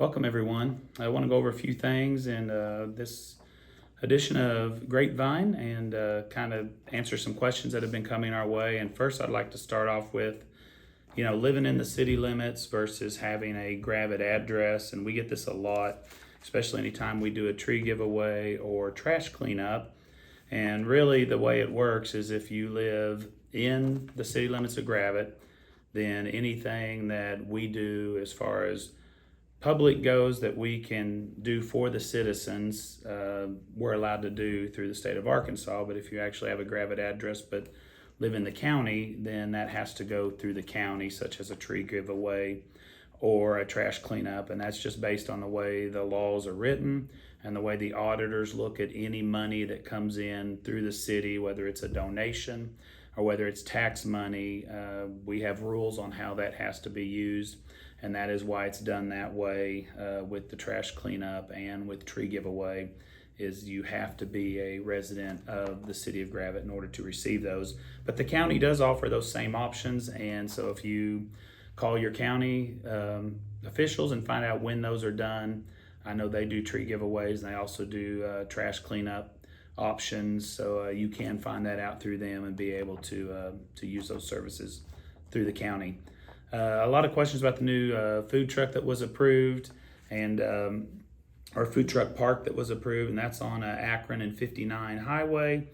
Welcome everyone. I want to go over a few things in this edition of Grapevine and kind of answer some questions that have been coming our way. And first I'd like to start off with, living in the city limits versus having a Gravid address. And we get this a lot, especially anytime we do a tree giveaway or trash cleanup. And really the way it works is if you live in the city limits of Gravette, then anything that we do as far as public goes that we can do for the citizens, we're allowed to do through the state of Arkansas. But if you actually have a Gravette address but live in the county, then that has to go through the county, such as a tree giveaway or a trash cleanup. And that's just based on the way the laws are written and the way the auditors look at any money that comes in through the city, whether it's a donation or whether it's tax money. We have rules on how that has to be used. And that is why it's done that way with the trash cleanup and with tree giveaway, is you have to be a resident of the city of Gravette in order to receive those. But the county does offer those same options. And so if you call your county officials and find out when those are done, I know they do tree giveaways and they also do trash cleanup options. So you can find that out through them and be able to use those services through the county. A lot of questions about the new food truck that was approved and our food truck park that was approved, and that's on Akron and 59 Highway.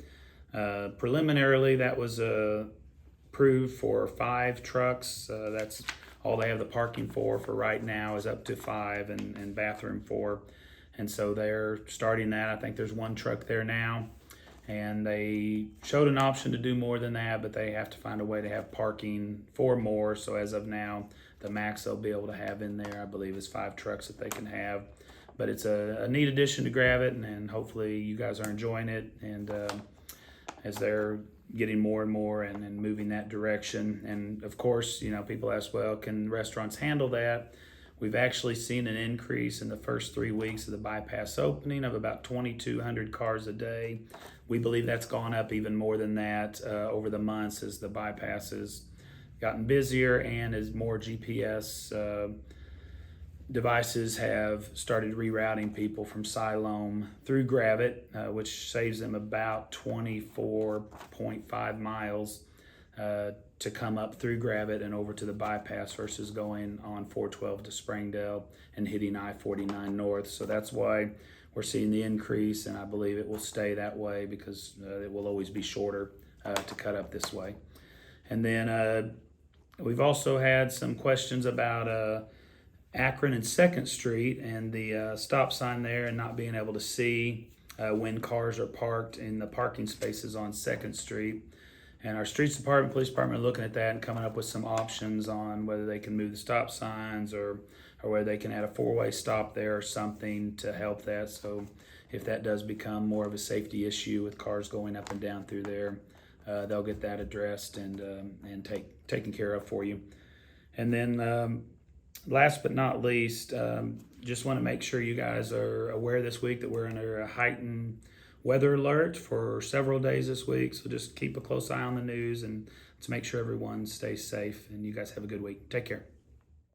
Preliminarily, that was approved for 5 trucks. That's all they have the parking for right now, is up to 5 and bathroom 4. And so they're starting that. I think there's 1 truck there now. And they showed an option to do more than that, but they have to find a way to have parking for more. So as of now, the max they'll be able to have in there, I believe, is 5 trucks that they can have. But it's a neat addition to Gravette, and hopefully you guys are enjoying it. And as they're getting more and more and moving that direction. And of course, people ask, well, can restaurants handle that? We've actually seen an increase in the first 3 weeks of the bypass opening of about 2,200 cars a day. We believe that's gone up even more than that over the months as the bypass has gotten busier and as more GPS devices have started rerouting people from Siloam through Gravette, which saves them about 24.5 miles to come up through Gravette and over to the bypass versus going on 412 to Springdale and hitting I-49 north. So that's why we're seeing the increase, and I believe it will stay that way because it will always be shorter to cut up this way. And then we've also had some questions about Akron and 2nd Street and the stop sign there and not being able to see when cars are parked in the parking spaces on 2nd Street. And our streets department, police department are looking at that and coming up with some options on whether they can move the stop signs or whether they can add a 4-way stop there or something to help that. So if that does become more of a safety issue with cars going up and down through there, they'll get that addressed and taken care of for you. And then last but not least, just want to make sure you guys are aware this week that we're under a heightened weather alert for several days this week. So just keep a close eye on the news and to make sure everyone stays safe. And you guys have a good week. Take care.